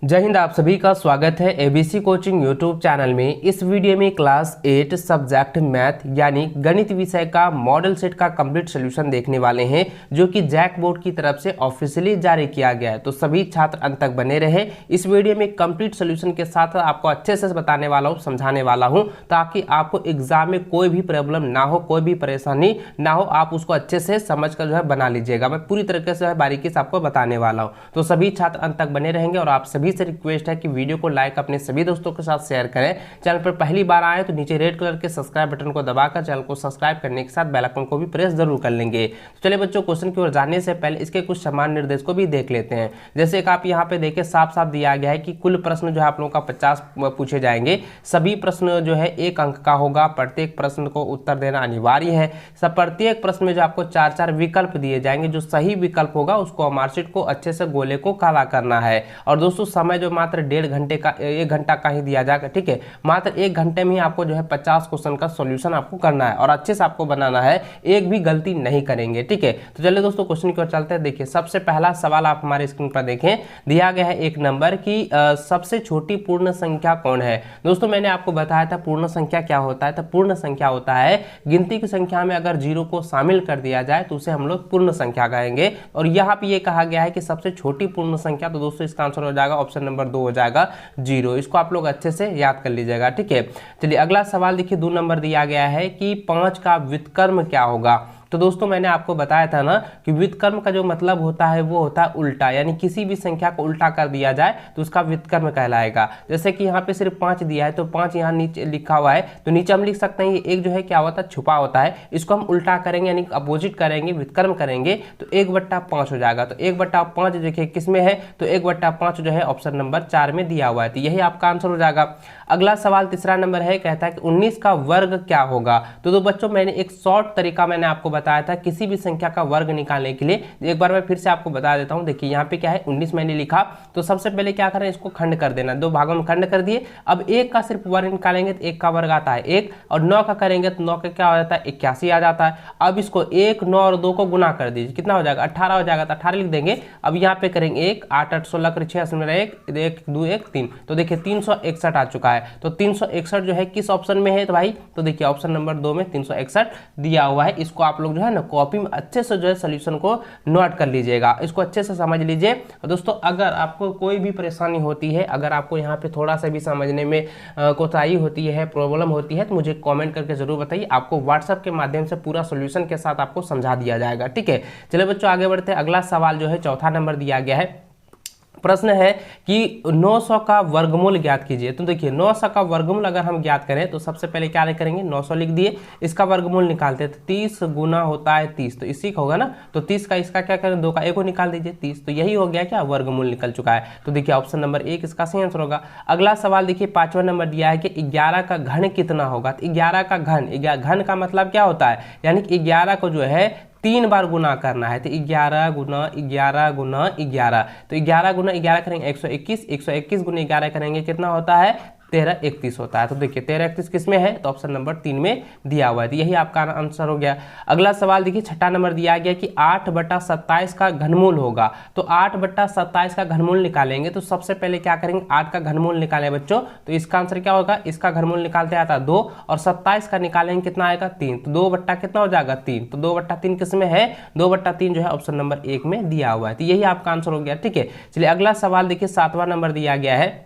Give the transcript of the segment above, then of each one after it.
जय हिंद। आप सभी का स्वागत है एबीसी कोचिंग यूट्यूब चैनल में। इस वीडियो में क्लास 8 सब्जेक्ट मैथ यानी गणित विषय का मॉडल सेट का कंप्लीट सॉल्यूशन देखने वाले हैं, जो कि जैक बोर्ड की तरफ से ऑफिशियली जारी किया गया है। तो सभी छात्र अंत तक बने रहे। इस वीडियो में कंप्लीट सॉल्यूशन के साथ आपको अच्छे से बताने वाला हूँ, समझाने वाला हूँ, ताकि आपको एग्जाम में कोई भी प्रॉब्लम ना हो, कोई भी परेशानी ना हो, आप उसको अच्छे से समझ कर जो है बना लीजिएगा। मैं पूरी तरीके से बारीकी से आपको बताने वाला हूँ। तो सभी छात्र अंत तक बने रहेंगे और आप सभी से रिक्वेस्ट है कि वीडियो को लाइक अपने सभी दोस्तों के साथ शेयर करें। चैनल पर पहली बार आए तो नीचे रेड कलर के सब्सक्राइब बटन को दबाकर चैनल को सब्सक्राइब करने के साथ बेल आइकन को भी प्रेस जरूर कर लेंगे। तो चलिए बच्चों, क्वेश्चन की ओर जाने से पहले इसके कुछ सामान्य निर्देश को भी देख लेते हैं। जैसे कि आप यहाँ पे देखें, साफ साफ दिया गया है कि कुल प्रश्न जो है आप लोगों का 50 पूछे जाएंगे। सभी प्रश्न जो है 1 अंक का होगा। प्रत्येक प्रश्न को उत्तर देना अनिवार्य है। सब प्रत्येक प्रश्न में जो आपको 4-4 विकल्प दिए जाएंगे। जो सही विकल्प होगा उसको मार्कशीट को अच्छे से गोले को काला करना है। और दोस्तों, समय जो मात्र 1.5 घंटे का 1 घंटा का ही दिया जाएगा। ठीक है, मात्र 1 घंटे में ही आपको जो है 50 क्वेश्चन का सॉल्यूशन आपको करना है और अच्छे से आपको बनाना है, एक भी गलती नहीं करेंगे। ठीक है, तो चलिए दोस्तों क्वेश्चन की ओर चलते हैं। देखिए, सबसे पहला सवाल आप हमारे स्क्रीन पर देखें, दिया गया है 1 नंबर की सबसे छोटी पूर्ण संख्या कौन है। दोस्तों, मैंने आपको बताया था पूर्ण संख्या क्या होता है। तो पूर्ण संख्या होता है गिनती की संख्या में अगर 0 को शामिल कर दिया जाए तो उसे हम लोग पूर्ण संख्या कहेंगे। और यहाँ पे ये कहा गया है कि सबसे छोटी पूर्ण संख्या, तो दोस्तों इसका आंसर हो जाएगा ऑप्शन नंबर 2 हो जाएगा 0। इसको आप लोग अच्छे से याद कर लीजिएगा। ठीक है, चलिए अगला सवाल देखिए, 2 नंबर दिया गया है कि 5 का व्युत्क्रम क्या होगा। तो दोस्तों, मैंने आपको बताया था ना कि व्युत्क्रम का जो मतलब होता है वो होता है उल्टा, यानी किसी भी संख्या को उल्टा कर दिया जाए तो उसका व्युत्क्रम कहलाएगा। जैसे कि यहाँ पे सिर्फ 5 दिया है तो 5 यहाँ नीचे लिखा हुआ है, तो नीचे हम लिख सकते हैं ये एक जो है क्या होता है, छुपा होता है। इसको हम उल्टा करेंगे यानी अपोजिट करेंगे, व्युत्क्रम करेंगे तो 1/5 हो जाएगा। तो 1/5 देखिए किस में है, तो 1/5 जो है ऑप्शन नंबर 4 में दिया हुआ है। तो यही आपका आंसर हो जाएगा। अगला सवाल तीसरा नंबर है, कहता है कि 19 का वर्ग क्या होगा। तो बच्चों, मैंने एक शॉर्ट तरीका मैंने आपको बताया था किसी भी संख्या का वर्ग निकालने के लिए। एक बार मैं फिर से आपको बता देता हूं। देखिए यहाँ पे क्या है, 19 मैंने लिखा, तो सबसे पहले क्या करें, इसको खंड कर देना, 2 भागों में खंड कर दिए। अब 1 का सिर्फ वर्ग निकालेंगे तो 1 का वर्ग आता है 1, और 9 का करेंगे तो 9 का क्या हो जाता है, 81 आ जाता है। अब इसको 1, 9 और 2 को गुना कर दीजिए, कितना हो जाएगा, 18 हो जाएगा। तो 18 लिख देंगे। अब यहाँ पे करेंगे 1, 8, 8, 16 कर 6, 1, 2, 1, 3, तो देखिए 361 आ चुका है। तो 361 जो है किस ऑप्शन में है, तो भाई तो देखिए ऑप्शन नंबर 2 में 361 दिया हुआ है। इसको आप लोग जो है ना कॉपी में अच्छे से जो है सॉल्यूशन को नोट कर लीजिएगा, इसको अच्छे से समझ लीजिए। और दोस्तों, अगर आपको कोई भी परेशानी होती है, अगर आपको यहाँ पे थोड़ा सा भी समझने में कोताही होती है, प्रॉब्लम होती है, तो मुझे कमेंट करके जरूर बताइए। आपको व्हाट्सएप के माध्यम से पूरा सॉल्यूशन के साथ आपको समझा दिया जाएगा। ठीक है, चलिए बच्चों आगे बढ़ते हैं। अगला सवाल जो है चौथा नंबर दिया गया है। प्रश्न है कि 900 का वर्गमूल ज्ञात कीजिए। तो देखिए 900 का वर्गमूल अगर हम ज्ञात करें तो सबसे पहले क्या करेंगे, 900 लिख दिए, इसका वर्गमूल निकालते हैं। तो 30 गुना होता है 30, तो इसी का होगा ना, तो 30 का इसका क्या करें, 2 का 1 को निकाल दीजिए 30, तो यही हो गया क्या, वर्गमूल निकल चुका है। तो देखिए ऑप्शन नंबर 1 इसका सही आंसर होगा। अगला सवाल देखिए 5वां नंबर दिया है कि 11 का घन कितना होगा। तो 11 का घन का मतलब क्या होता है, यानी कि 11 को जो है 3 बार गुना करना है। तो 11 गुना 11 गुना 11, तो 11 गुना 11 करेंगे 121, 121 गुना 11 करेंगे कितना होता है, 1331 होता है। तो देखिए 1331 किस में है, तो ऑप्शन नंबर 3 में दिया हुआ है। तो यही आपका आंसर हो गया। अगला सवाल देखिए 6ठा नंबर दिया गया कि 8/27 का घनमूल होगा। तो 8/27 का घनमूल निकालेंगे तो सबसे पहले क्या करेंगे, 8 का घनमूल निकालें बच्चों, तो इसका आंसर क्या होगा, इसका घनमूल निकालते आता 2, और 27 का निकालेंगे कितना आएगा, 3, तो 2 बट्टा कितना हो जाएगा 3, तो 2/3 किस में है, 2/3 जो है ऑप्शन नंबर 1 में दिया हुआ है। तो यही आपका आंसर हो गया। ठीक है, चलिए अगला सवाल देखिए 7वां नंबर दिया गया है।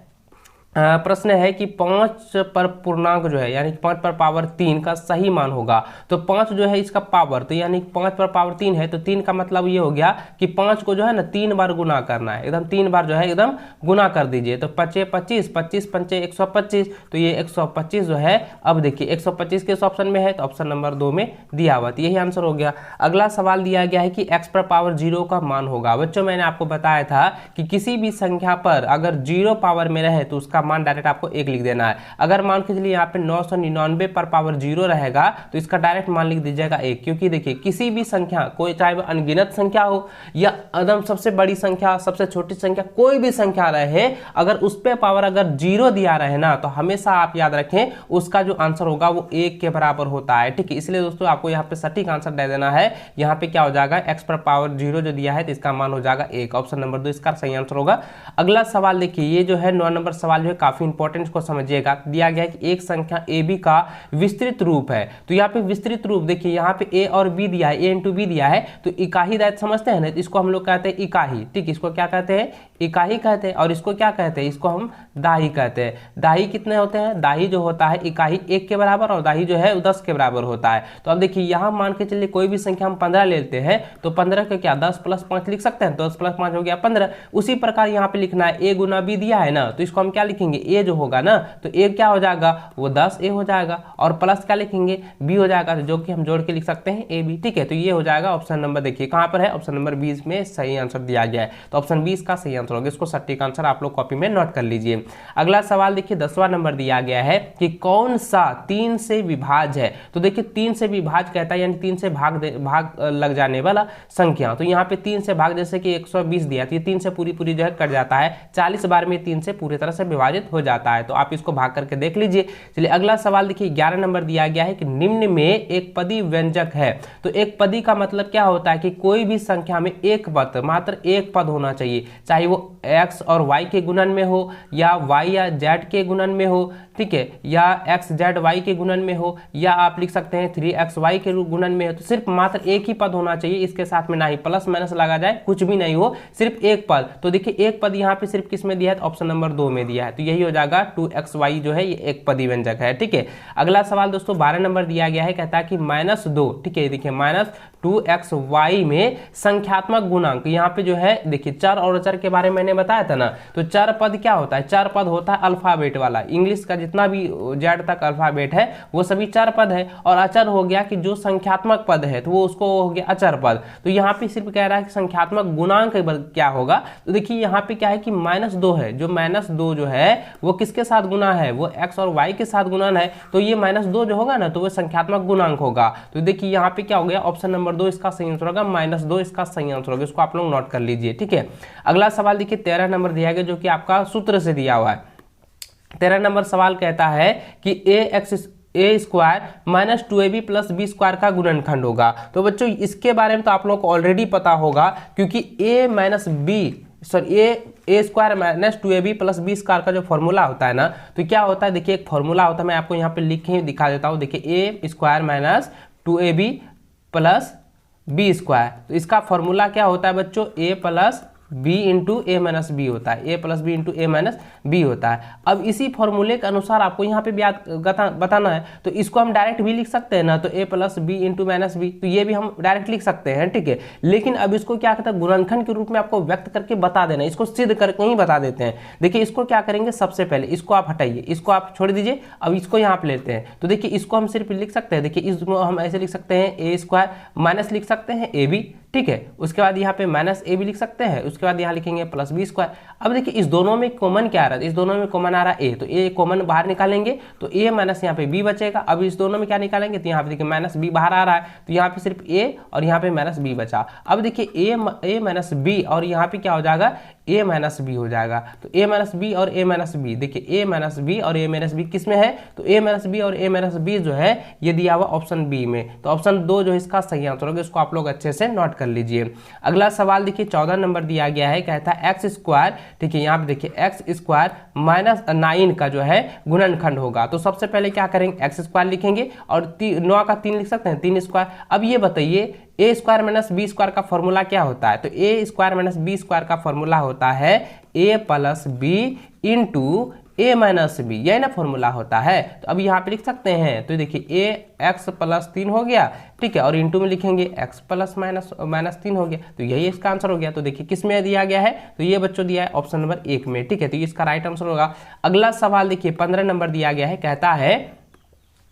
प्रश्न है कि 5 पर पूर्णांक जो है यानी 5 पर पावर 3 का सही मान होगा। तो 5 जो है इसका पावर, तो यानी 5 पर पावर 3 है, तो 3 का मतलब ये हो गया कि 5 को जो है ना 3 बार गुना करना है, एकदम 3 बार जो है एकदम गुना कर दीजिए। तो 5 25, 25 पंचे 125, तो ये 125 जो है, अब देखिए 125 किस ऑप्शन में है, तो ऑप्शन नंबर 2 में दिया हुआ। तो यही आंसर हो गया। अगला सवाल दिया गया है कि x पर पावर 0 का मान होगा। बच्चों, मैंने आपको बताया था कि किसी भी संख्या पर अगर 0 पावर में रहे तो उसका इसका मान डायरेक्ट आपको 1 लिख देना है। अगर मान के चलिए यहाँ पे 999 पर पावर 0 रहेगा तो इसका डायरेक्ट मान लिख दीजिएगा 1, क्योंकि देखिए किसी भी संख्या, कोई चाहे वो अनगिनत संख्या हो या एकदम सबसे बड़ी संख्या, सबसे छोटी संख्या, कोई भी संख्या रहे, अगर उस पे पावर अगर 0 दिया रहे ना तो हमेशा आप याद रखें उसका जो आंसर होगा वो 1 के बराबर होता है। ठीक है, इसलिए दोस्तों आपको यहाँ पे सटीक आंसर दे देना है। यहाँ पे क्या हो जाएगा, x पर पावर 0 जो दिया है तो इसका मान हो जाएगा 1। ऑप्शन नंबर 2 इसका सही आंसर होगा। अगला सवाल देखिए, ये जो है 9 नंबर सवाल जो है काफी इंपॉर्टेंट, इसको समझिएगा। दिया गया है कि एक संख्या AB का विस्तृत रूप है, तो यहाँ पे विस्तृत रूप देखिए, यहाँ पे A और B दिया है, A इंटू B दिया है, तो इकाई दायित्व समझते हैं ना, तो इसको हम लोग कहते हैं इकाई। ठीक, इसको क्या कहते हैं, इकाई कहते हैं। और इसको क्या कहते हैं, इसको हम दाही कहते हैं। दाही कितने होते हैं, दाही जो होता है इकाई 1 के बराबर और दाही जो है 10 के बराबर होता है। तो अब देखिए यहाँ मान के चलिए कोई भी संख्या हम 15 लेते हैं तो 15 का क्या 10 + 5 लिख सकते हैं, तो 10 + 5 हो गया 15। उसी प्रकार यहाँ पे लिखना है A गुना B दिया है ना, तो इसको हम क्या लिखेंगे, A जो होगा ना तो A क्या हो जाएगा, वो 10A हो जाएगा, और प्लस क्या लिखेंगे, B हो जाएगा, जो कि हम जोड़ के लिख सकते हैं AB। ठीक है, तो ये हो जाएगा ऑप्शन नंबर, देखिए कहाँ पर है, ऑप्शन नंबर 20 में सही आंसर दिया गया है। तो ऑप्शन 20 का सही आंसर होगा, इसको सटीक आंसर आप लोग कॉपी में नोट कर लीजिए। अगला सवाल देखिए 10वां नंबर दिया गया है कि कौन सा 3 से विभाज्य है। तो देखिए 3 से विभाज्य कहता है यानी 3 से भाग लग जाने वाला संख्या। तो यहाँ पे 3 से भाग, जैसे कि 120 दिया तो ये 3 से पूरी जो है कट जाता है, 40 बार में 3 से पूरी तरह से विभाजित हो जाता है। तो आप इसको भाग करके देख लीजिए। चलिए अगला सवाल देखिए 11 नंबर दिया गया है कि निम्न में एक पदी व्यंजक है। तो एक पदी का मतलब क्या होता है कि कोई भी संख्या में एक पद, मात्र एक पद होना चाहिए, चाहे वो x और y के गुणन में हो या y या z के गुणन में हो, ठीक है, या x z y के गुणन में हो, या आप लिख सकते हैं 3xy के गुणन में हो। तो सिर्फ मात्र एक ही पद होना चाहिए, इसके साथ में ना ही प्लस माइनस लगा जाए, कुछ भी नहीं हो, सिर्फ एक पद। तो देखिए एक पद यहाँ पे सिर्फ किस में दिया है, तो ऑप्शन नंबर 2 में दिया है, तो यही हो जाएगा 2xy जो है ये एक पदी व्यंजक है। ठीक है, अगला सवाल दोस्तों 12 नंबर दिया गया है, कहता है कि -2, ठीक है, देखिए -2xy में संख्यात्मक गुणांक, यहाँ पे जो है देखिए चर और अचर के बारे में मैंने बताया था ना, तो चर पद क्या होता है, चर पद होता है अल्फाबेट वाला, इंग्लिश का जितना भी जेड तक अल्फाबेट है वो सभी चर पद है, और अचर हो गया कि जो संख्यात्मक पद है तो वो उसको हो गया अचर पद। तो यहाँ पे सिर्फ कह रहा है कि संख्यात्मक गुणांक क्या होगा, तो देखिए यहाँ पे क्या है कि -2 है, जो -2 जो है वो किसके साथ गुना है, वो x और y के साथ गुणन है, तो ये -2 जो होगा ना तो वो संख्यात्मक गुणांक होगा। तो देखिए यहाँ पे क्या हो गया, ऑप्शन नंबर 2 इसका सही आंसर होगा, -2 इसका सही आंसर होगा, इसको आप लोग नोट कर लीजिए। ठीक है, अगला सवाल देखिए 13 नंबर दिया गया, जो कि आपका सूत्र से दिया हुआ है। 13 नंबर सवाल कहता है कि a² - 2ab + b² का गुणनखंड होगा। तो बच्चों इसके बारे में तो आप लोग को ऑलरेडी पता होगा, क्योंकि a - - 2ab + b² का जो फॉर्मूला होता है ना, तो क्या होता है, देखिए एक फॉर्मूला होता है, मैं आपको यहाँ पे लिख के दिखा देता हूँ। देखिए a² - 2ab + b², तो इसका फॉर्मूला क्या होता है बच्चों, a + b into a - b होता है, a + b into a - b होता है। अब इसी फॉर्मूले के अनुसार आपको यहाँ पे बताना है, तो इसको हम डायरेक्ट भी लिख सकते हैं ना, तो a + b इंटू -b, तो ये भी हम डायरेक्ट लिख सकते हैं। ठीक है, लेकिन अब इसको क्या कहते हैं, गुणनखंड के रूप में आपको व्यक्त करके बता देना, इसको सिद्ध करके ही बता देते हैं। देखिए इसको क्या करेंगे, सबसे पहले इसको आप हटाइए, इसको आप छोड़ दीजिए, अब इसको यहाँ पे लेते हैं। तो देखिए इसको हम सिर्फ लिख सकते हैं, देखिए इसको हम ऐसे लिख सकते हैं a² माइनस लिख सकते हैं ab, ठीक है, उसके बाद यहाँ पे -ab लिख सकते हैं, उसके बाद यहाँ लिखेंगे +b²। अब देखिए इस दोनों में कॉमन क्या आ रहा है, इस दोनों में कॉमन आ रहा है a, तो a कॉमन बाहर निकालेंगे तो a माइनस यहाँ पे b बचेगा। अब इस दोनों में क्या निकालेंगे, तो यहाँ पे देखिए -b बाहर आ रहा है, तो यहाँ पे सिर्फ a और यहाँ पे -b बचा। अब देखिए a - b और यहाँ पे क्या हो जाएगा, a - b हो जाएगा। तो a - b और a - b, देखिए a - b और a - b किस में है, तो a - b और a - b जो है ये दिया हुआ ऑप्शन बी में, तो ऑप्शन 2 जो है इसका सही आंसर होगा, इसको आप लोग अच्छे से नोट कर लीजिए। अगला सवाल देखिए 14 नंबर दिया गया है, कहता है x², ठीक है, यहाँ पे देखिए x² - 9 का जो है गुणनखंड होगा। तो सबसे पहले क्या करेंगे, x² लिखेंगे और 9 का 3 लिख सकते हैं, 3²। अब ये बताइए a² - b² का फॉर्मूला क्या होता है, तो a² - b² का फॉर्मूला होता है a + b into a - b, यही ना फॉर्मूला होता है। तो अब यहाँ पे लिख सकते हैं, तो देखिए ax + 3 हो गया, ठीक है, और इंटू में लिखेंगे x + -3 हो गया, तो यही इसका आंसर हो गया। तो देखिए किस में दिया गया है, तो ये बच्चों दिया है ऑप्शन नंबर 1 में, ठीक है, तो ये इसका राइट आंसर होगा। अगला सवाल देखिए 15 नंबर दिया गया है, कहता है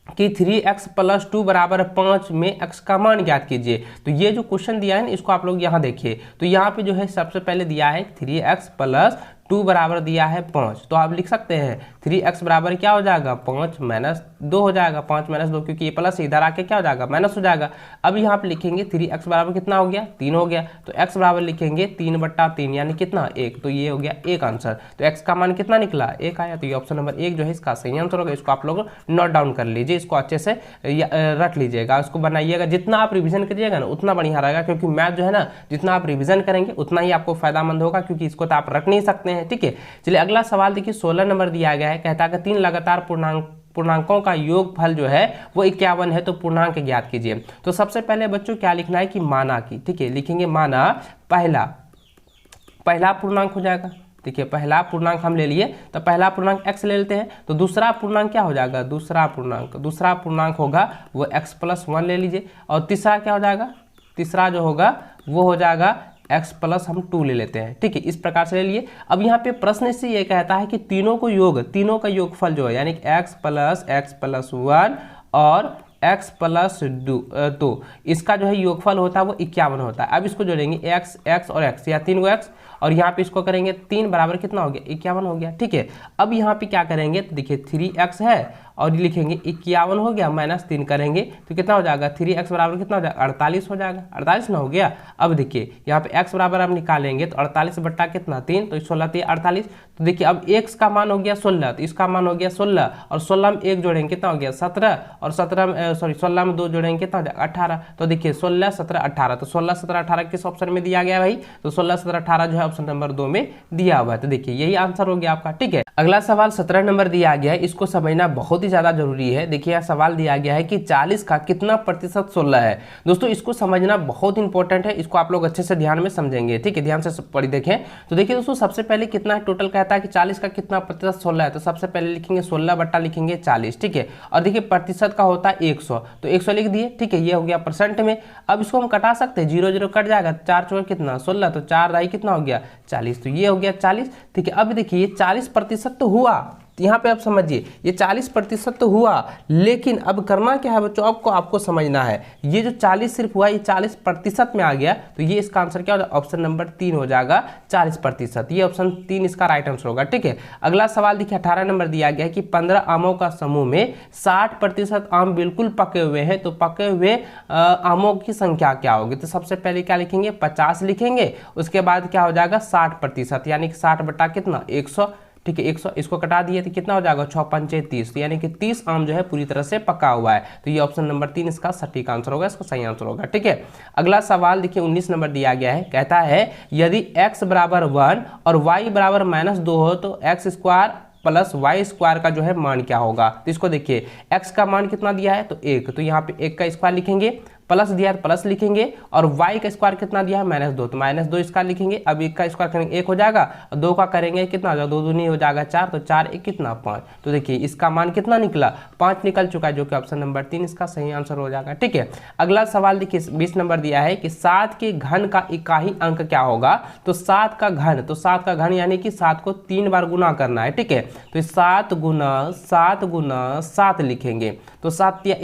कि 3x + 2 = 5 में x का मान ज्ञात कीजिए। तो ये जो क्वेश्चन दिया है ना, इसको आप लोग यहाँ देखिए, तो यहाँ पे जो है सबसे पहले दिया है 3x + 2 बराबर दिया है 5, तो आप लिख सकते हैं 3x बराबर क्या हो जाएगा 5 माइनस 2 हो जाएगा, 5 माइनस 2, क्योंकि ये प्लस इधर आके क्या हो जाएगा माइनस हो जाएगा। अब यहाँ पे लिखेंगे 3x बराबर कितना हो गया 3 हो गया, तो x बराबर लिखेंगे 3/3 यानी कितना 1, तो ये हो गया एक आंसर। तो x का मान कितना निकला 1 आया, तो ये ऑप्शन नंबर 1 जो है इसका सही आंसर होगा। इसको आप लोग नोट डाउन कर लीजिए, इसको अच्छे से रख लीजिएगा, उसको बनाइएगा। जितना आप रिविजन करिएगा ना उतना बढ़िया रहेगा, क्योंकि मैथ जो है ना जितना आप रिविजन करेंगे उतना ही आपको फायदामंद होगा, क्योंकि इसको तो आप रख नहीं सकते हैं। ठीक है, चलिए अगला सवाल देखिए 16 नंबर दिया गया है, कहता है कि 3 लगातार पूर्णांकों का योगफल जो है वो 51 है, तो पूर्णांक ज्ञात कीजिए। तो सबसे पहले बच्चों क्या लिखना है कि माना की, ठीक है, लिखेंगे माना पहला पूर्णांक हो जाएगा। देखिए पहला पूर्णांक हम ले लिए, तो पहला पूर्णांक x ले लेते हैं, तो दूसरा पूर्णांक क्या हो जाएगा दूसरा पूर्णांक होगा वो x+1 ले लीजिए, और तीसरा क्या हो जाएगा तीसरा जो होगा वो हो जाएगा x प्लस हम 2 ले लेते हैं। ठीक है, इस प्रकार से ले लिए। अब यहाँ पे प्रश्न से ये कहता है कि तीनों का योगफल जो है यानी कि x+1 और x+2 इसका जो है योगफल होता है वो 51 होता है। अब इसको जोड़ेंगे x और x या 3 x, और यहाँ पे इसको करेंगे 3 बराबर कितना हो गया 51 हो गया। ठीक है, अब यहाँ पे क्या करेंगे तो देखिए 3x है और लिखेंगे 51 हो गया माइनस 3 करेंगे तो कितना हो जाएगा 3x बराबर कितना हो जाएगा 48 हो जाएगा, 48 ना हो गया। अब देखिए यहाँ पे x बराबर हम निकालेंगे तो 48 बट्टा कितना 3, तो 16 3 48, तो देखिए अब x का मान हो गया 16, तो इसका मान हो गया 16, और 16 में 1 जोड़ेंगे कितना हो गया 17, और 16 में 2 जोड़ेंगे कितना हो जाएगा 18। तो देखिए 16 17 18, तो 16 17 18 किस ऑप्शन में दिया गया भाई, तो 16 17 18 जो है ऑप्शन नंबर 2 में दिया हुआ है। तो देखिए यही आंसर हो गया आपका। ठीक है, अगला सवाल 17 नंबर दिया गया है, इसको समझना बहुत ही ज्यादा जरूरी है। देखिए यह सवाल दिया गया है कि 40 का कितना प्रतिशत 16 है। दोस्तों इसको समझना बहुत इंपॉर्टेंट है, इसको आप लोग अच्छे से ध्यान में समझेंगे। ठीक है, ध्यान से पढ़ी देखें। तो देखिए दोस्तों सबसे पहले कितना है टोटल कहता है कि 40 का कितना प्रतिशत 16 है, तो सबसे पहले लिखेंगे 16 बट्टा लिखेंगे 40। ठीक है, और देखिए प्रतिशत का होता है 100, तो 100 लिख दिए। ठीक है, ये हो गया परसेंट में। अब इसको हम कटा सकते हैं, 0 0 कट जाएगा, 4 चौके कितना 16, तो 4 दाई कितना हो गया 40, तो ये हो गया 40। ठीक है, अब देखिए ये 40% तो हुआ, यहाँ पे आप समझिए ये 40% तो हुआ, लेकिन अब करना क्या है बच्चों, आपको समझना है ये जो 40 सिर्फ हुआ ये 40% में आ गया, तो ये इसका आंसर क्या हो जाएगा ऑप्शन नंबर 3 हो जाएगा 40%, ये ऑप्शन 3 इसका राइट आंसर होगा। ठीक है, अगला सवाल देखिए 18 नंबर दिया गया है कि 15 आमों का समूह में 60% आम बिल्कुल पके हुए हैं, तो पके हुए आमों की संख्या क्या होगी। तो सबसे पहले क्या लिखेंगे 50 लिखेंगे, उसके बाद क्या हो जाएगा 60% यानी कि 60 बटा कितना 100। ठीक है, 100 इसको कटा दिए तो कितना हो जाएगा 6 पंचे 30, तो यानी कि 30 आम जो है पूरी तरह से पका हुआ है, तो ये ऑप्शन नंबर 3 इसका सटीक आंसर होगा, इसका सही आंसर होगा। ठीक है, अगला सवाल देखिए 19 नंबर दिया गया है, कहता है यदि x बराबर 1 और y बराबर -2 हो तो x² प्लस y² का जो है मान क्या होगा। तो इसको देखिए x का मान कितना दिया है तो 1, तो यहाँ पे 1 का स्क्वायर लिखेंगे, प्लस दिया है प्लस लिखेंगे, और y का स्क्वायर कितना दिया है -2, तो -2 इसका लिखेंगे। अब 1 का स्क्वायर करेंगे 1 हो जाएगा, और 2 का करेंगे कितना हो जाएगा 2 दूनी हो जाएगा 4, तो 4 1 कितना 5, तो देखिए इसका मान कितना निकला 5 निकल चुका है, जो कि ऑप्शन नंबर 3 इसका सही आंसर हो जाएगा। ठीक है, अगला सवाल देखिए 20 नंबर दिया है कि 7 के घन का इकाई अंक क्या होगा। तो 7 का घन यानी कि 7 को 3 बार गुना करना है। ठीक है, तो 7 गुना 7 लिखेंगे, तो 7 या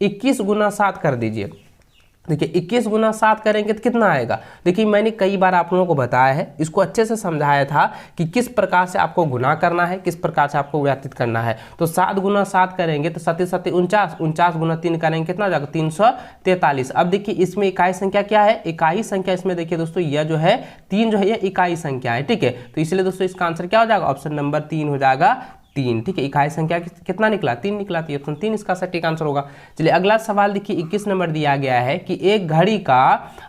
21 गुना 7 कर दीजिए। देखिए 21 गुना 7 करेंगे तो कितना आएगा। देखिए मैंने कई बार आप लोगों को बताया है, इसको अच्छे से समझाया था कि किस प्रकार से आपको गुना करना है, किस प्रकार से आपको व्यतीत करना है। तो 7 गुना 7 करेंगे तो 7 7 49, 49 गुना 3 करेंगे कितना हो जाएगा 343। अब देखिए इसमें इकाई संख्या क्या है, इकाई संख्या इसमें देखिए दोस्तों यह जो है 3 जो है यह इकाई संख्या है। ठीक है, तो इसलिए दोस्तों इसका आंसर क्या हो जाएगा ऑप्शन नंबर 3 हो जाएगा 3। ठीक है, इकाई संख्या कितना निकला 3 निकला, तो ऑप्शन 3 इसका सटीक आंसर होगा। चलिए अगला सवाल देखिए 21 नंबर दिया गया है कि एक घड़ी का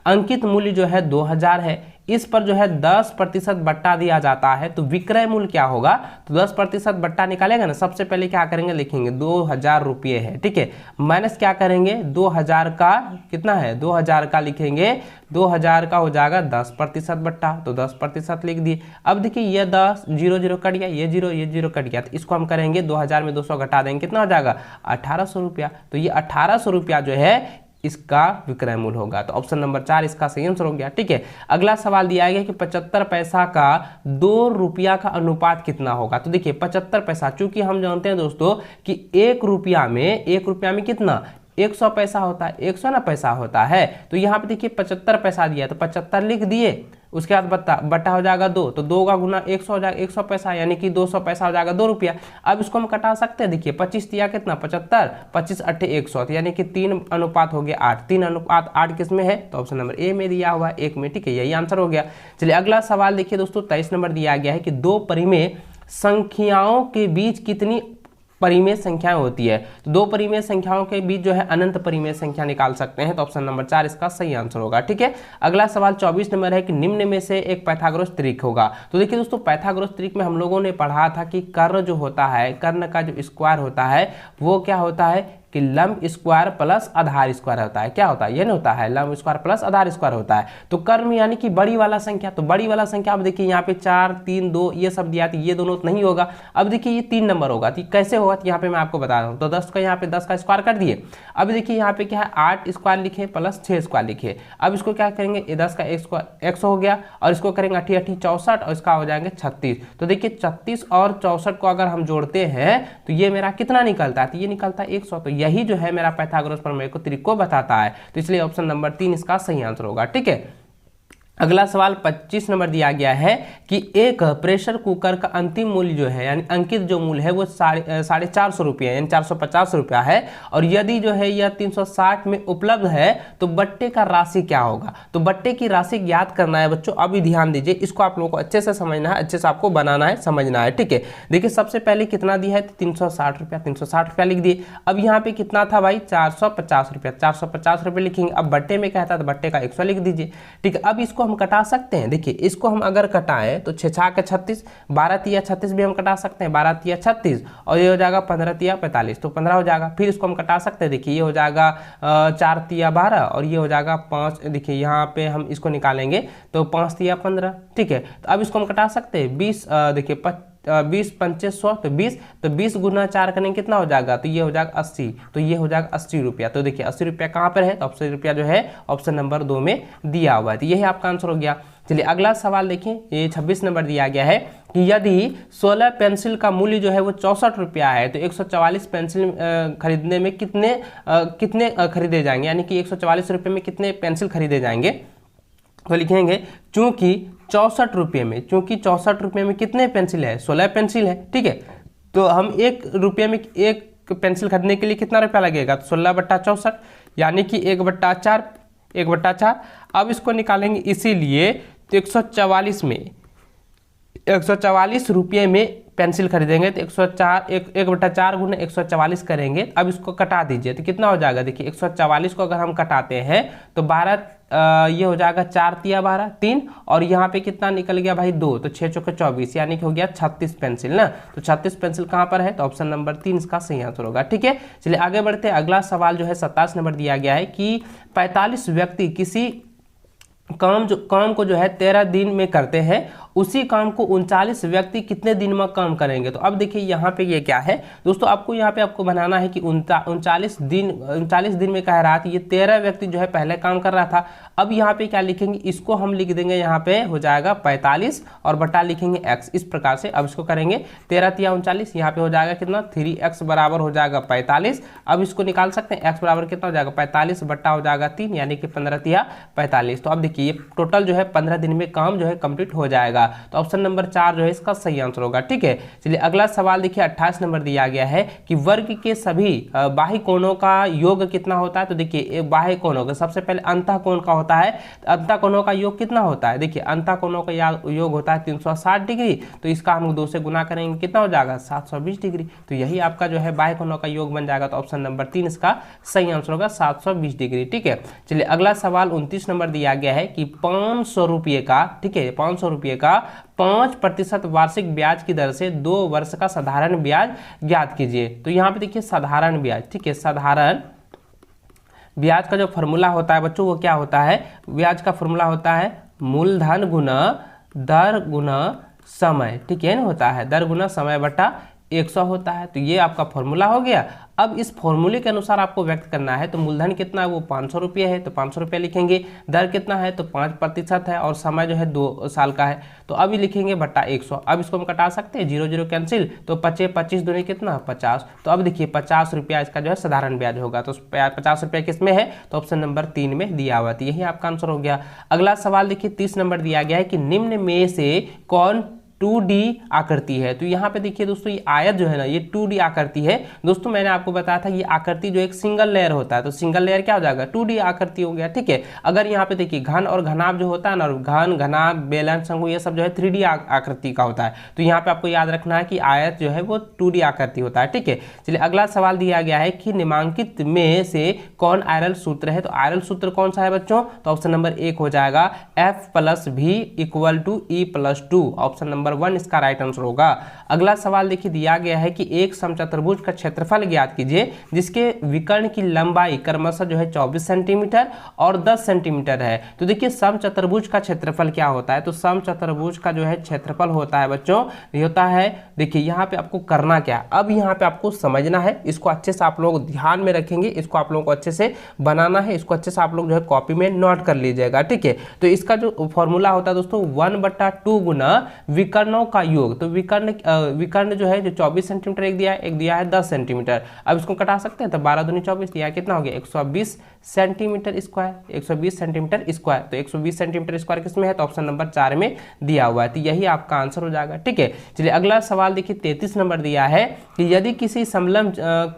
अंकित मूल्य जो है 2000 है, इस पर जो है 10% बट्टा दिया जाता है, तो विक्रय मूल्य क्या होगा। तो 10% बट्टा निकालेगा ना, सबसे पहले क्या करेंगे लिखेंगे 2000 रुपये है। ठीक है, माइनस क्या करेंगे 2000 का कितना है 2000 का लिखेंगे, 2000 का हो जाएगा 10% बट्टा, तो 10% लिख दिए। अब देखिए ये 10 0 0 कट गया, ये 0 कट गया, तो इसको हम करेंगे 2000 में 200 घटा देंगे कितना हो जाएगा 1800 रुपया, तो ये 1800 रुपया जो है इसका विक्रय मूल्य होगा, तो ऑप्शन नंबर 4 इसका सही आंसर हो गया। ठीक है, अगला सवाल दिया गया कि 75 पैसा का 2 रुपया का अनुपात कितना होगा। तो देखिए 75 पैसा, चूंकि हम जानते हैं दोस्तों कि 1 रुपया में कितना 100 पैसा होता है, 100 ना पैसा होता है, तो यहाँ पे देखिए 75 पैसा दिया तो 75 लिख दिए, उसके बाद बट्टा हो जाएगा 2, तो 2 का गुना 100 हो जाएगा 100 पैसा, यानी कि 200 पैसा हो जाएगा 2 रुपया। अब इसको हम कटा सकते हैं, देखिए 25 दिया कितना 75, 25 8 100, यानी कि 3 अनुपात हो गया 8, 3 अनुपात 8 किस में है, तो ऑप्शन नंबर ए में दिया हुआ है 1 में, ठीक है, यही आंसर हो गया। चलिए अगला सवाल देखिए दोस्तों, 23 नंबर दिया गया है कि दो परिमेय संख्याओं के बीच कितनी परिमेय संख्याएं होती है। तो दो परिमेय संख्याओं के बीच जो है अनंत परिमेय संख्या निकाल सकते हैं, तो ऑप्शन नंबर 4 इसका सही आंसर होगा, ठीक है। अगला सवाल 24 नंबर है कि निम्न में से एक पाइथागोरस त्रिक होगा। तो देखिए दोस्तों, पाइथागोरस त्रिक में हम लोगों ने पढ़ा था कि कर्ण जो होता है, कर्ण का जो स्क्वायर होता है वो क्या होता है कि लंब स्क्वायर प्लस आधार स्क्वायर होता है। क्या होता है, ये नहीं होता है, लंब स्क्वायर प्लस आधार स्क्वायर होता है। तो कर्म यानी कि बड़ी वाला संख्या, तो बड़ी वाला संख्या अब देखिए यहाँ पे 4 3 2 ये सब दिया, तो ये दोनों तो नहीं होगा। अब देखिए ये 3 नंबर होगा, तो कैसे होगा, तो यहाँ पे मैं आपको बता रहा हूँ। तो 10 का यहाँ पे 10 का स्क्वायर कर दिए। अब देखिए यहाँ पे क्या है 8 स्क्वायर लिखे प्लस 6 स्क्वायर लिखे। अब इसको क्या करेंगे, 10 का 1 स्क्वायर 100 हो गया, और इसको करेंगे 8 8 64, और इसका हो जाएंगे 36। तो देखिए 36 और 64 को अगर हम जोड़ते हैं तो ये मेरा कितना निकलता है, तो ये निकलता है 100। तो यही जो है मेरा पाइथागोरस प्रमेय को त्रिक को बताता है, तो इसलिए ऑप्शन नंबर 3 इसका सही आंसर होगा, ठीक है। अगला सवाल 25 नंबर दिया गया है कि एक प्रेशर कुकर का अंतिम मूल्य जो है, यानी अंकित जो मूल्य है वो 450 रुपये यानी 450 रुपया है, और यदि जो है यह 360 में उपलब्ध है तो बट्टे का राशि क्या होगा। तो बट्टे की राशि ज्ञात करना है बच्चों, अभी ध्यान दीजिए, इसको आप लोगों को अच्छे से समझना है, अच्छे से आपको बनाना है, समझना है, ठीक है। देखिए सबसे पहले कितना दिया है, 360 रुपया, 360 रुपया लिख दिए। अब यहाँ पे कितना था भाई 450 रुपया, 450 रुपये लिखेंगे। अब बट्टे में कहता है तो बट्टे का 100 लिख दीजिए, ठीक है। अब इसको हम कटा सकते हैं, देखिए इसको हम अगर कटाएं तो 6 6 के 36, 12 तिया 36 भी हम कटा सकते हैं, 12 तिया 36, और ये हो जाएगा 15 तिया 45, तो 15 हो जाएगा। फिर इसको हम कटा सकते हैं, देखिए ये हो जाएगा 4 तिया 12, और ये हो जाएगा 5, देखिए यहाँ पे हम इसको निकालेंगे तो 5 तिया 15, ठीक है। तो अब इसको हम कटा सकते हैं 20, देखिए 20 पंचे 100, तो 20 गुना 4 करेंगे कितना हो जाएगा, तो ये हो जाएगा 80, तो ये हो जाएगा 80 रुपया। तो देखिए 80 रुपया कहाँ पर है, तो 80 रुपया जो है ऑप्शन नंबर 2 में दिया हुआ है, तो यही आपका आंसर हो गया। चलिए अगला सवाल देखिए, ये 26 नंबर दिया गया है कि यदि 16 पेंसिल का मूल्य जो है वो 64 रुपया है, तो 144 पेंसिल खरीदने में कितने खरीदे जाएंगे, यानी कि 144 रुपये में कितने पेंसिल खरीदे जाएंगे। तो लिखेंगे चूंकि 64 रुपये में, चूंकि 64 रुपये में कितने पेंसिल है, 16 पेंसिल है, ठीक है। तो हम 1 रुपये में एक पेंसिल खरीदने के लिए कितना रुपया लगेगा, तो 16 बट्टा 64, यानी कि 1/4। अब इसको निकालेंगे, इसीलिए तो 144 में 144 रुपये में पेंसिल खरीदेंगे, तो 1/4 गुना 144 करेंगे। अब इसको कटा दीजिए तो कितना हो जाएगा, देखिए 144 को अगर हम कटाते हैं तो 12 ये हो जाएगा 4 तिया 12 3, और यहाँ पे कितना निकल गया भाई 2, तो 6 चौके 24, यानी कि हो गया 36 पेंसिल ना। तो 36 पेंसिल कहाँ पर है, तो ऑप्शन नंबर 3 इसका सही आंसर होगा, ठीक है। चलिए आगे बढ़ते हैं। अगला सवाल जो है 27 नंबर दिया गया है कि 45 व्यक्ति किसी काम को जो है 13 दिन में करते हैं, उसी काम को 39 व्यक्ति कितने दिन में काम करेंगे। तो अब देखिए यहाँ पे ये क्या है दोस्तों, आपको यहाँ पे आपको बनाना है कि 39 दिन में कह रहा था, ये 13 व्यक्ति जो है पहले काम कर रहा था। अब यहाँ पे क्या लिखेंगे, इसको हम लिख देंगे, यहाँ पे हो जाएगा 45 और बटा लिखेंगे x, इस प्रकार से। अब इसको करेंगे 13 तिया 39, यहाँ पे हो जाएगा कितना 3x बराबर हो जाएगा 45। अब इसको निकाल सकते हैं, x बराबर कितना हो जाएगा 45 बट्टा हो जाएगा 3, यानी कि 15 तिया 45। तो अब देखिए ये टोटल जो है 15 दिन में काम जो है कंप्लीट हो जाएगा, तो ऑप्शन नंबर 4 जो है इसका सही आंसर होगा, ठीक है। चलिए अगला सवाल देखिए 28 नंबर दिया गया है कि वर्ग के सभी बाह्य कोणों का योग कितना होता है। तो देखिए बाह्य कोणों का सबसे पहले अंतः कोण का होता है, अंतः कोणों का योग कितना होता है, देखिए अंतः कोणों का योग होता है 360 डिग्री, तो इसका हम 2 से गुना करेंगे कितना हो जाएगा 720 डिग्री। तो यही आपका जो है बाह्य कोणों का योग बन जाएगा, तो ऑप्शन नंबर 3 इसका सही आंसर होगा 720 डिग्री, ठीक है। चलिए अगला सवाल 29 नंबर दिया गया है कि 500 रुपये का, ठीक है, 500 रुपये का 5% वार्षिक ब्याज की दर से 2 वर्ष का साधारण ब्याज ज्ञात कीजिए। तो यहाँ पे देखिए साधारण ब्याज, ठीक है, साधारण ब्याज का जो फॉर्मूला होता है बच्चों वो क्या होता है, ब्याज का फॉर्मूला होता है मूलधन गुना दर गुना समय, ठीक है ना, होता है दर गुना समय बटा 100 होता है। तो ये आपका फॉर्मूला हो गया। अब इस फॉर्मूले के अनुसार आपको व्यक्त करना है। तो मूलधन कितना है वो 500 रुपये है, तो 500 रुपये लिखेंगे। दर कितना है तो 5% है, और समय जो है 2 साल का है, तो अभी लिखेंगे बट्टा 100। अब इसको हम कटा सकते हैं, 0 0 कैंसिल, तो 25 दूनी कितना 50। तो अब देखिए 50 रुपया इसका जो है साधारण ब्याज होगा। तो 50 रुपया किस में है तो ऑप्शन नंबर 3 में दिया हुआ। तो यही आपका आंसर हो गया। अगला सवाल देखिए 30 नंबर दिया गया है कि निम्न में से कौन 2D आकृति है। तो यहाँ पे देखिए दोस्तों ये आयत जो है ना ये 2D आकृति है। दोस्तों मैंने आपको बताया था ये आकृति जो एक सिंगल लेयर होता है, तो सिंगल लेयर क्या हो जाएगा 2D आकृति हो गया। ठीक है, अगर यहाँ पे देखिए घन और घनाभ जो होता है ना, घन घनाभ बेलन शंकु ये सब जो है 3D आकृति का होता है। तो यहाँ पे आपको याद रखना है कि आयत जो है वो 2D आकृति होता है। ठीक है, चलिए अगला सवाल दिया गया है कि निम्नांकित में से कौन आयरल सूत्र है। तो आयरल सूत्र कौन सा है बच्चों, तो ऑप्शन नंबर 1 हो जाएगा F + V = E + 2। Option number 1 इसका राइट आंसर होगा। अगला सवाल देखिए दिया गया है कि एक समचतुर्भुज का क्षेत्रफल ज्ञात कीजिए जिसके विकर्ण की लंबाई क्रमशः जो है 24 सेंटीमीटर और 10 सेंटीमीटर है। तो देखिए समचतुर्भुज का क्षेत्रफल क्या होता है, तो समचतुर्भुज का जो है क्षेत्रफल होता है बच्चों, ये होता है, देखिए यहाँ पे आपको करना क्या, अब यहाँ पे आपको समझना है, इसको अच्छे से आप लोग ध्यान में रखेंगे, इसको आप लोगों को अच्छे से बनाना है, इसको अच्छे से आप लोग जो है कॉपी में नोट कर लीजिएगा। ठीक है, तो इसका जो फॉर्मूला होता है दोस्तों 1/2 गुना विकर्णों का योग। तो विकर्ण जो है जो 24 सेंटीमीटर एक दिया है 10 सेंटीमीटर। अब इसको कटा सकते हैं, तो 12 दूनी 24 दिया कितना हो गया 120 सेंटीमीटर स्क्वायर, 120 सेंटीमीटर स्क्वायर। तो 120 सेंटीमीटर स्क्वायर किसमें है तो ऑप्शन नंबर 4 में दिया हुआ है। तो यही आपका आंसर हो जाएगा। ठीक है, चलिए अगला सवाल देखिए 33 नंबर दिया है कि यदि किसी समलंब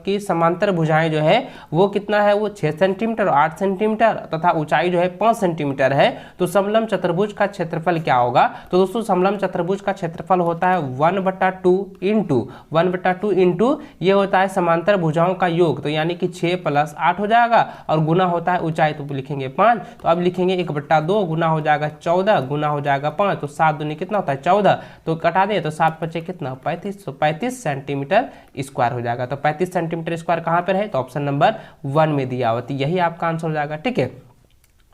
की समांतर भुजाएं जो है वो कितना है वो 6 सेंटीमीटर और 8 सेंटीमीटर तथा ऊंचाई जो है 5 सेंटीमीटर है, तो समलंब चतुर्भुज का क्षेत्रफल क्या होगा। तो दोस्तों समलंब चतुर्भुज का क्षेत्रफल होता है 1/2 इंटू ये होता है समांतर भुजाओं का योग, तो यानी कि 6 + 8 हो जाएगा, और गुना होता है ऊंचाई, तो लिखेंगे 5। तो अब लिखेंगे 1/2 गुना हो जाएगा 14 गुना हो जाएगा 5, तो 7 दूनी कितना होता है 14, तो कटा दे तो 7 × 5 कितना 35, तो 35 सेंटीमीटर स्क्वायर हो जाएगा। तो 35 सेंटीमीटर स्क्वायर कहाँ पर है तो ऑप्शन नंबर 1 में दिया हुआ। तो यही आपका आंसर हो जाएगा। ठीक है,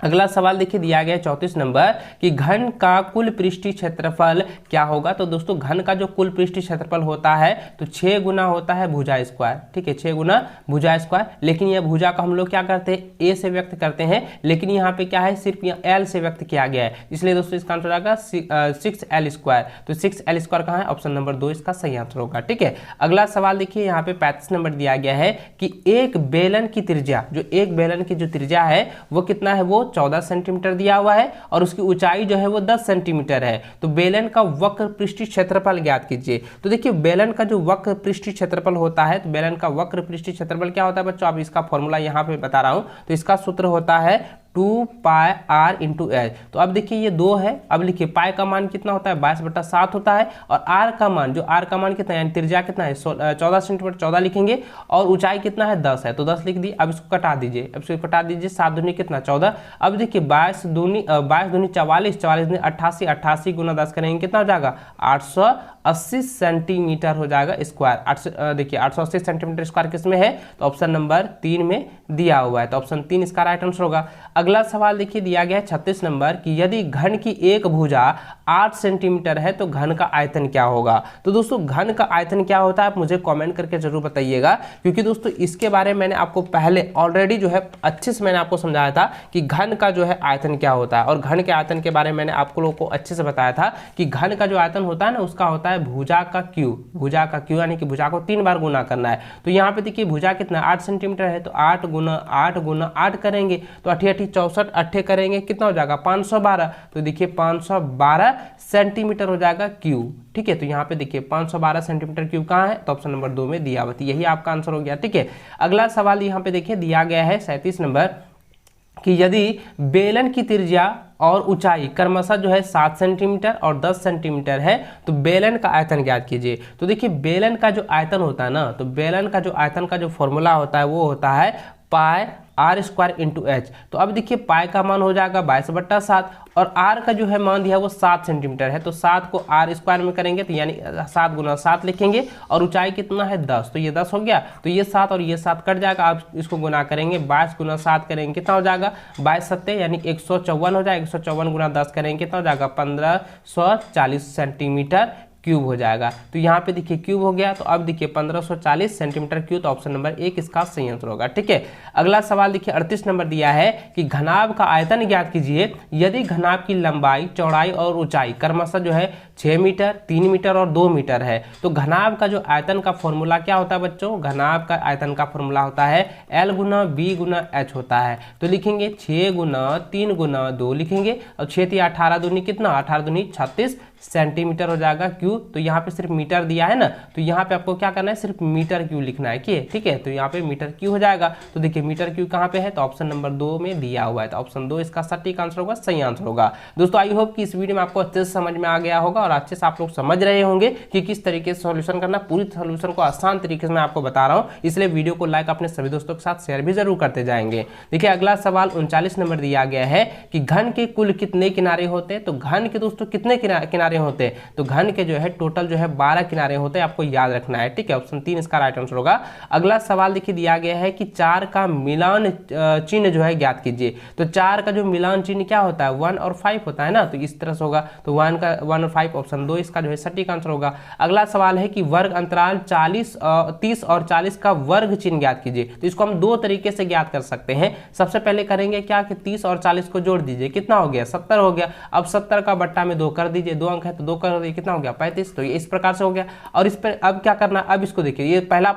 अगला सवाल देखिए दिया गया है 34 नंबर कि घन का कुल पृष्ठीय क्षेत्रफल क्या होगा। तो दोस्तों घन का जो कुल पृष्ठीय क्षेत्रफल होता है तो 6 गुना होता है भुजा स्क्वायर। ठीक है, 6 गुना भुजा स्क्वायर, लेकिन यह भुजा का हम लोग क्या करते हैं ए से व्यक्त करते हैं, लेकिन यहाँ पे क्या है सिर्फ एल से व्यक्त किया गया है, इसलिए दोस्तों इसका आंसर आएगा 6l²। तो 6l² कहाँ है ऑप्शन नंबर 2 इसका सही आंसर होगा। ठीक है, अगला सवाल देखिए यहाँ पे 35 नंबर दिया गया है कि एक बेलन की त्रिज्या, जो एक बेलन की जो त्रिज्या है वो कितना है वो 14 सेंटीमीटर दिया हुआ है, और उसकी ऊंचाई जो है वो 10 सेंटीमीटर है। तो बेलन का वक्र पृष्ठीय क्षेत्रफल ज्ञात कीजिए। तो देखिए बेलन का जो वक्र पृष्ठीय क्षेत्रफल होता है, तो बेलन का वक्र पृष्ठीय क्षेत्रफल क्या होता है बच्चों, अब इसका फॉर्मूला यहाँ पे बता रहा हूं। तो इसका सूत्र होता है 2πr × h। तो अब देखिए ये 2 है, अब लिखिए पाई का मान कितना होता है 22/7 होता है, और r का मान कितना है, त्रिज्या कितना है 14 सेंटीमीटर, 14 लिखेंगे, और ऊंचाई कितना है 10 है, तो 10 लिख दी। अब इसको कटा दीजिए, 7 दूनी कितना 14। अब देखिए 22 दूनी 44, 44 दूनी 88, 88 गुना 10 करेंगे कितना हो जाएगा 880 सेंटीमीटर हो जाएगा स्क्वायर। देखिए 880 सेंटीमीटर स्क्वायर किस में है तो ऑप्शन नंबर 3 में दिया हुआ है, तो ऑप्शन 3 इसका राइट आंसर होगा। अगला सवाल देखिए दिया गया है 36 नंबर कि यदि घन की एक भुजा 8 सेंटीमीटर है तो घन का आयतन क्या होगा। तो दोस्तों घन का आयतन क्या होता है आप मुझे कमेंट करके जरूर बताइएगा, क्योंकि दोस्तों इसके बारे में मैंने आपको पहले ऑलरेडी जो है अच्छे से मैंने आपको समझाया था कि घन का जो है आयतन क्या होता है, और घन के आयतन के बारे में मैंने आपको लोगों को अच्छे से बताया था कि घन का जो आयतन होता है ना उसका होता है भुजा का क्यू, यानी कि भुजा को 3 बार गुना करना है। तो यहाँ पे देखिए भुजा कितना 8 सेंटीमीटर है, तो 8 गुना 8 करेंगे, तो 8 64 8 करेंगे कितना हो जाएगा 512। तो देखिए 512 सेंटीमीटर हो जाएगा क्यूब। ठीक है, तो यहाँ पे देखिए 512 सेंटीमीटर क्यूब कहाँ है तो ऑप्शन नंबर 2 में दिया हुआ, यही आपका आंसर हो गया। ठीक है, अगला सवाल यहाँ पे देखिए दिया गया है 37 नंबर कि यदि बेलन की त्रिज्या और ऊंचाई क्रमशः जो है 7 सेंटीमीटर और 10 सेंटीमीटर है तो बेलन का आयतन ज्ञात कीजिए। तो देखिए बेलन का जो आयतन होता है ना, तो बेलन का जो आयतन का जो फॉर्मूला होता है वो होता है πr² × h। तो अब देखिए पाई का मान हो जाएगा 22/7, और r का जो है मान दिया वो 7 सेंटीमीटर है, तो 7 को r² में करेंगे तो यानी 7 गुना 7 लिखेंगे, और ऊंचाई कितना है 10, तो ये 10 हो गया, तो ये 7 और ये 7 कट जाएगा। आप इसको गुना करेंगे 22 गुना 7 करेंगे कितना हो जाएगा 22 7 यानी 154 हो जाएगा, 154 गुना 10 करेंगे कितना हो जाएगा 1540 सेंटीमीटर क्यूब हो जाएगा। तो यहाँ पे देखिए क्यूब हो गया, तो अब देखिए 1540 सेंटीमीटर क्यूब, तो ऑप्शन नंबर 1 इसका सही आंसर होगा। ठीक है, अगला सवाल देखिए 38 नंबर दिया है कि घनाभ का आयतन ज्ञात कीजिए यदि घनाभ की लंबाई, चौड़ाई और ऊंचाई क्रमशः जो है 6 मीटर, 3 मीटर और 2 मीटर है। तो घनाभ का जो आयतन का फॉर्मूला क्या होता है बच्चों? घनाभ का आयतन का फॉर्मूला होता है L गुना B गुना H होता है। तो लिखेंगे 6 गुना 3 गुना 2 लिखेंगे, और 6 3 18 दूनी कितना? 18 दूनी 36 सेंटीमीटर हो जाएगा क्यूब। तो यहाँ पे सिर्फ मीटर दिया है ना, तो यहाँ पे आपको क्या करना है? सिर्फ मीटर क्यूब लिखना है। ठीक है, तो यहाँ पे मीटर क्यूब हो जाएगा। तो देखिए मीटर क्यूब कहाँ पे है? तो ऑप्शन नंबर 2 में दिया हुआ है। तो ऑप्शन 2 इसका सटीक आंसर होगा, सही आंसर होगा। दोस्तों आई होप कि इस वीडियो में आपको अच्छे से समझ में आ गया होगा और अच्छे से आप लोग समझ रहे होंगे कि किस तरीके से सॉल्यूशन करना। पूरी सॉल्यूशन को आसान तरीके से मैं आपको बता रहा हूँ, इसलिए वीडियो को लाइक अपने सभी दोस्तों के साथ शेयर भी जरूर करते जाएंगे। देखिए अगला सवाल 39 नंबर दिया गया है कि घन के कुल कितने किनारे होते हैं? तो घन के दोस्तों कितने किनारे होते हैं? तो घन के जो है टोटल जो है 12 किनारे होते हैं, आपको याद रखना है। ठीक है, ऑप्शन 3 इसका राइट आंसर होगा। अगला सवाल देखिए दिया गया है कि 4 का मिलान चिन्ह जो है ज्ञात कीजिए। तो 4 का जो मिलान चिन्ह क्या होता है? 1 और 5 होता है ना, तो इस तरह से होगा। तो 1 और 5 ऑप्शन 2 इसका जो है सटीक आंसर होगा। अगला सवाल है कि वर्ग अंतराल 30 और 40 का वर्ग चिन्ह ज्ञात कीजिए। तो इसको हम 2 तरीके से ज्ञात कर सकते हैं। सबसे पहले करेंगे क्या कि 30 और 40 को जोड़ दीजिए, कितना हो गया? 70 हो गया। अब 70 का बट्टा में 2 कर दीजिए, 2 अंक है तो 2 कर दीजिए, कितना हो गया? 35। तो ये इस प्रकार से हो गया। और इस पर अब क्या करना है? अब इसको देखिए, ये पहला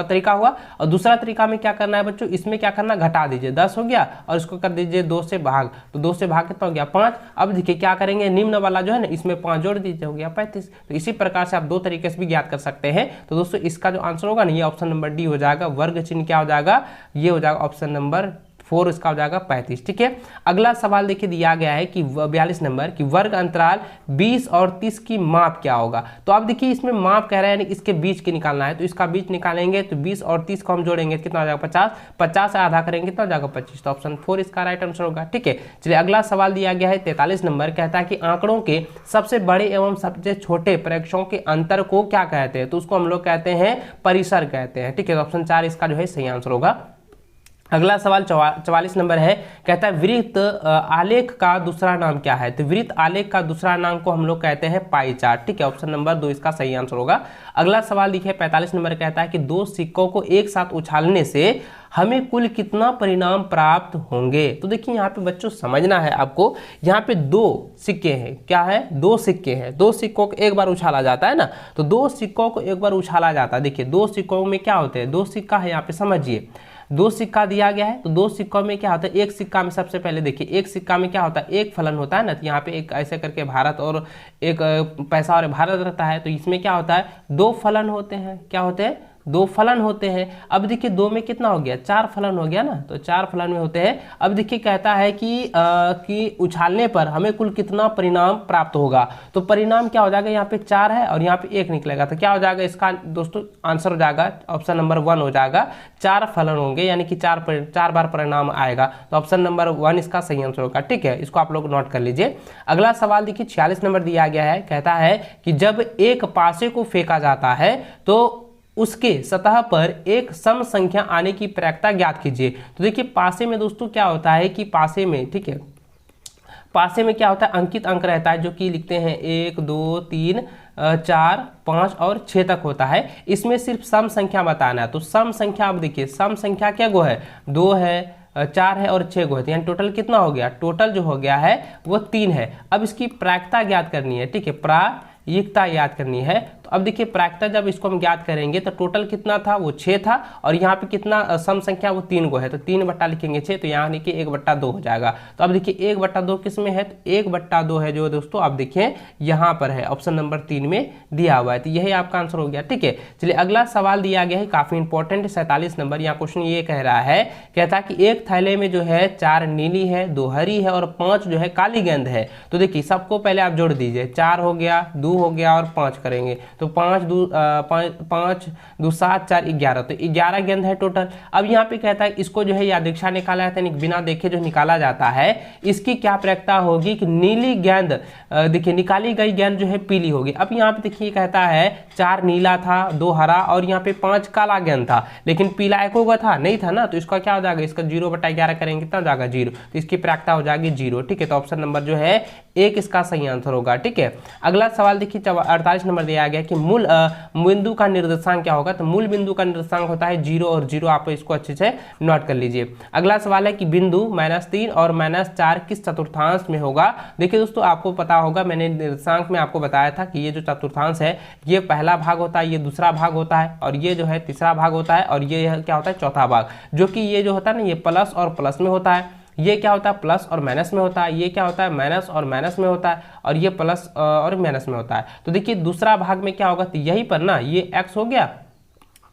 तरीका हुआ। और दूसरा तरीका में क्या करना है बच्चों? इसमें क्या करना? घटा दीजिए, 10 हो गया और इसको कर दीजिए 2 से भाग। तो 2 से भाग कितना हो गया? 5। अब देखिए क्या करेंगे, निम्न वाला जो है ना इसमें 5 जोड़ दीजिए, हो गया 35। तो इसी प्रकार से आप 2 तरीके से भी ज्ञात कर सकते हैं। तो दोस्तों इसका जो आंसर होगा ना, ये ऑप्शन नंबर डी हो जाएगा। वर्ग चिन्ह क्या हो जाएगा? ये हो जाएगा ऑप्शन नंबर 4, इसका हो जाएगा 35। ठीक है, अगला सवाल देखिए दिया गया है कि 42 नंबर की वर्ग अंतराल 20 और 30 की माप क्या होगा? तो अब देखिए इसमें माप कह रहे हैं इसके बीच की निकालना है। तो इसका बीच निकालेंगे तो 20 और 30 को हम जोड़ेंगे, कितना हो जाएगा? 50। 50 से आधा करेंगे, कितना हो जाएगा? 25। तो ऑप्शन 4 इसका राइट आंसर होगा। ठीक है, चलिए अगला सवाल दिया गया है 43 नंबर, कहता है कि आंकड़ों के सबसे बड़े एवं सबसे छोटे प्रेक्षकों के अंतर को क्या कहते हैं? तो उसको हम लोग कहते हैं परिसर कहते हैं। ठीक है, तो ऑप्शन 4 इसका जो है सही आंसर होगा। अगला सवाल 44 नंबर है, कहता है वृत्त आलेख का दूसरा नाम क्या है? तो वृत्त आलेख का दूसरा नाम को हम लोग कहते हैं पाई चार्ट। ठीक है, ऑप्शन नंबर 2 इसका सही आंसर होगा। अगला सवाल देखिए 45 नंबर, कहता है कि 2 सिक्कों को एक साथ उछालने से हमें कुल कितना परिणाम प्राप्त होंगे? तो देखिए यहाँ पे बच्चों समझना है आपको, यहाँ पे 2 सिक्के हैं। क्या है? 2 सिक्के हैं। 2 सिक्कों को एक बार उछाला जाता है ना, तो 2 सिक्कों को एक बार उछाला जाता है। देखिए 2 सिक्कों में क्या होते हैं? 2 सिक्का है, यहाँ पे समझिए 2 सिक्का दिया गया है। तो 2 सिक्कों में क्या होता है? एक सिक्का में सबसे पहले देखिए, एक सिक्का में क्या होता है? एक फलन होता है ना, तो यहाँ पे एक ऐसे करके भारत और एक पैसा और भारत रहता है। तो इसमें क्या होता है? 2 फलन होते हैं। क्या होते हैं? 2 फलन होते हैं। अब देखिए 2 में कितना हो गया? 4 फलन हो गया ना, तो 4 फलन में होते हैं। अब देखिए कहता है कि उछालने पर हमें कुल कितना परिणाम प्राप्त होगा? तो परिणाम क्या हो जाएगा? यहाँ पे 4 है और यहाँ पे 1 निकलेगा, तो क्या हो जाएगा? इसका दोस्तों आंसर हो जाएगा ऑप्शन नंबर 1 हो जाएगा। 4 फलन होंगे, यानी कि 4 बार परिणाम आएगा। तो ऑप्शन नंबर 1 इसका सही आंसर होगा। ठीक है, इसको आप लोग नोट कर लीजिए। अगला सवाल देखिए 46 नंबर दिया गया है, कहता है कि जब एक पासे को फेंका जाता है तो उसके सतह पर एक सम संख्या आने की प्रक्रिया ज्ञात कीजिए। तो देखिए पासे में दोस्तों क्या होता है कि पासे में, ठीक है, पासे में क्या होता है? अंकित अंक रहता है, जो कि लिखते हैं 1 2 3 4 5 और 6 तक होता है। इसमें सिर्फ सम संख्या बताना है। तो सम संख्या, अब देखिए सम संख्या क्या गो है? 2 है, 4 है और 6 गो है, यानी टोटल कितना हो गया? टोटल जो हो गया है वो 3 है। अब इसकी प्रायिकता ज्ञात करनी है। ठीक है, प्रायिकता याद करनी है। तो अब देखिए प्रायिकता जब इसको हम ज्ञात करेंगे तो टोटल कितना था? वो 6 था, और यहाँ पे कितना सम संख्या? वो 3 गो है, तो 3 बट्टा लिखेंगे 6, तो यहाँ देखिए 1/2 हो जाएगा। तो अब देखिए 1/2 किस में है? तो 1/2 है जो दोस्तों आप देखिए यहाँ पर है, ऑप्शन नंबर 3 में दिया हुआ है। तो यही आपका आंसर हो गया। ठीक है, चलिए अगला सवाल दिया गया है, काफी इंपॉर्टेंट 47 नंबर। यहाँ क्वेश्चन ये कह रहा है, कहता है कि एक थैले में जो है 4 नीली है, 2 हरी है और 5 जो है काली गेंद है। तो देखिए सबको पहले आप जोड़ दीजिए, 4 हो गया, 2 हो गया और 5 करेंगे, तो 5 2 7 4 11, तो 11 गेंद है टोटल। अब यहाँ पे कहता है इसको जो है यादृच्छा निकाला जाता है, बिना देखे जो निकाला जाता है, इसकी क्या प्रक्रिया होगी कि नीली गेंद, देखिए निकाली गई गेंद जो है पीली होगी। अब यहाँ पे देखिए कहता है 4 नीला था, 2 हरा और यहाँ पे 5 काला गेंद था, लेकिन पीला एक होगा था नहीं था ना, तो इसका क्या हो जाएगा, इसका 0/11 करेंगे कितना हो जाएगा 0, तो इसकी प्रक्रिया हो जाएगी 0। ठीक है, तो ऑप्शन नंबर जो है 1 इसका सही आंसर होगा। ठीक है, अगला सवाल देखिए 48 नंबर दिया गया कि मूल बिंदु का निर्देशांक क्या होगा, तो मूल बिंदु का निर्देशांक होता है 0 और 0, आप इसको अच्छे से नोट कर लीजिए। अगला सवाल है कि बिंदु -3 और -4 किस चतुर्थांश में होगा। देखिए दोस्तों आपको पता होगा, मैंने निर्देशांक में आपको बताया था कि ये जो चतुर्थांश है ये पहला भाग होता है, ये दूसरा भाग होता है और ये जो है तीसरा भाग होता है और ये क्या होता है चौथा भाग, जो कि ये जो होता है ना ये प्लस और प्लस में होता है, ये क्या होता है प्लस और माइनस में होता है, ये क्या होता है माइनस और माइनस में होता है और ये प्लस और माइनस में होता है। तो देखिए दूसरा भाग में क्या होगा, तो यहीं पर ना ये x हो गया,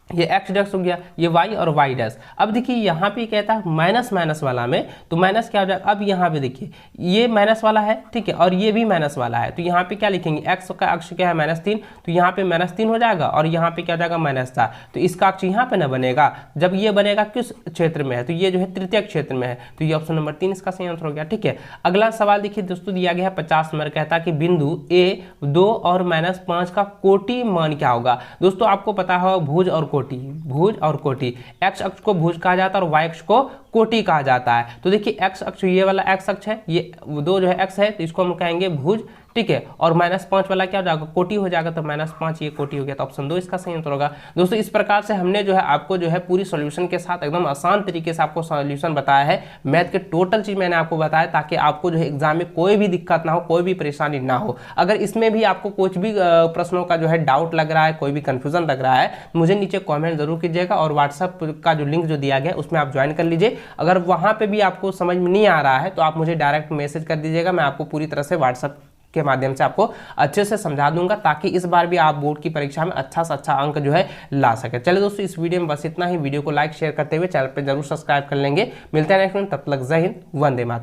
ये x डैश हो गया, ये y और y डैश। अब देखिए यहाँ पे कहता है माइनस माइनस वाला में, तो माइनस क्या हो जाएगा, अब यहाँ पे देखिए ये माइनस वाला है, ठीक है, और ये भी माइनस वाला है, तो यहाँ पे क्या लिखेंगे, x का अक्ष क्या है -3, तो यहाँ पे -3 हो जाएगा और यहाँ पे क्या हो जाएगा -4, तो इसका अक्ष यहाँ पे ना बनेगा, जब ये बनेगा किस क्षेत्र में है, तो ये जो है तृतीयक क्षेत्र में है, तो ये ऑप्शन नंबर 3 इसका सही आंसर हो गया। ठीक है, अगला सवाल देखिए दोस्तों दिया गया है 50 नंबर, कहता है कि बिंदु a 2 और -5 का कोटि मान क्या होगा। दोस्तों आपको पता होगा भुज और कोटि, भुज और कोटि, x अक्ष को भुज कहा जाता है और y अक्ष को कोटि कहा जाता है। तो देखिए x अक्ष ये वाला x अक्ष है, ये 2 जो है x है, तो इसको हम कहेंगे भुज, ठीक है, और -5 वाला क्या हो जाएगा कोटि हो जाएगा, तो -5 ये कोटि हो गया, तो ऑप्शन 2 इसका सही आंसर होगा। दोस्तों इस प्रकार से हमने जो है आपको जो है पूरी सॉल्यूशन के साथ एकदम आसान तरीके से आपको सॉल्यूशन बताया है, मैथ के टोटल चीज मैंने आपको बताया ताकि आपको जो है एग्जाम में कोई भी दिक्कत ना हो, कोई भी परेशानी ना हो। अगर इसमें भी आपको कुछ भी प्रश्नों का जो है डाउट लग रहा है, कोई भी कंफ्यूजन लग रहा है, मुझे नीचे कॉमेंट जरूर कीजिएगा और व्हाट्सअप का जो लिंक जो दिया गया उसमें आप ज्वाइन कर लीजिए। अगर वहाँ पे भी आपको समझ में नहीं आ रहा है तो आप मुझे डायरेक्ट मैसेज कर दीजिएगा, मैं आपको पूरी तरह से व्हाट्सअप के माध्यम से आपको अच्छे से समझा दूंगा ताकि इस बार भी आप बोर्ड की परीक्षा में अच्छा से अच्छा अंक जो है ला सके। चलिए दोस्तों इस वीडियो में बस इतना ही, वीडियो को लाइक शेयर करते हुए चैनल पर जरूर सब्सक्राइब कर लेंगे। मिलते हैं नेक्स्ट में, तब तक जय हिंद, वंदे मातरम।